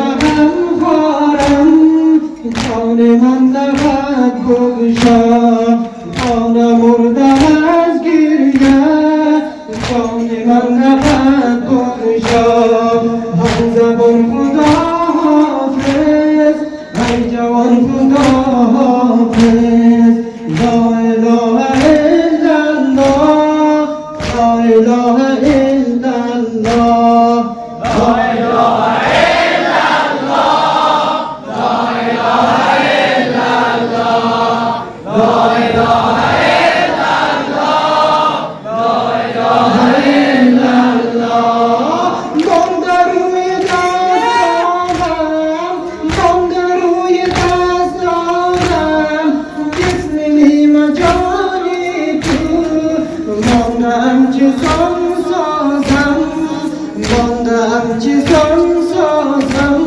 همخوارم جان من نبود بگشا جان مردم از گریه جان من نبود بگشا هم زبان خدا حافظ ای جوان خدا حافظ لا اله الا الله لا اله الا الله لا اله الا الله لا اله الا الله لا اله الا الله لا اله الا الله من در روی دستانم من در روی دستانم بسملی مجانی تو ماندم چیزان سازم ماندم چیزان سازم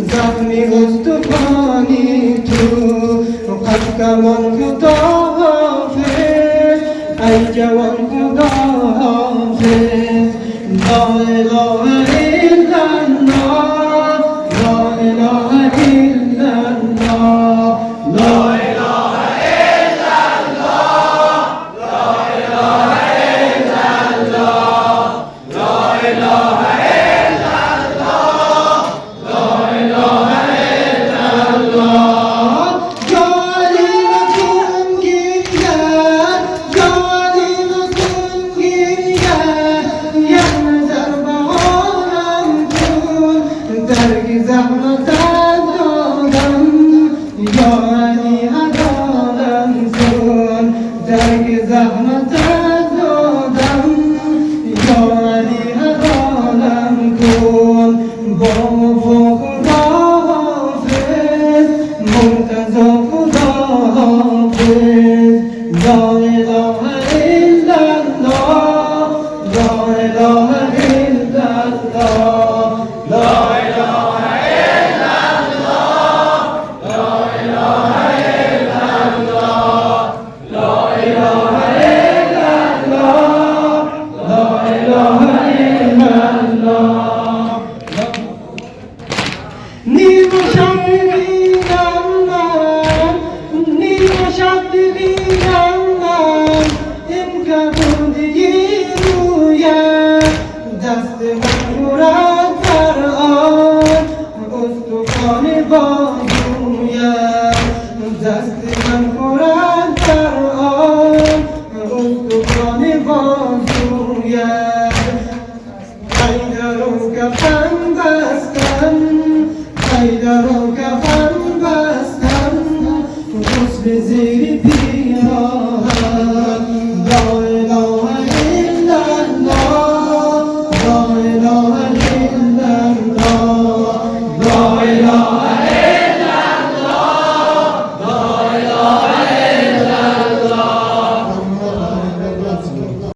زخمی استخوانی تو قد کمان خدا حافظ ای جوان خدا حافظ لا اله الا الله لا اله الا الله لا اله الا الله لا اله الا الله لا اله الا الله لا اله الا الله ظالمتون گیرگر ظالمتون گیرگر یک نظر بهانم کن درگ زحمت دادم یا علی عدالم کن درگ زحمت دادم یا علی عدالم کن با خدا حافظ منتظر خدا حافظ لا اله الا الله لا اله الا الله لا اله الا الله لا اله الا الله لا اله الا الله لا اله الا الله نیمه شب دیدم من نیمه شب دیدم من این کبودی رویم دست من خورد در آن استخوان بازویم دست من خورد در آن استخوان بازویم ای درو کفن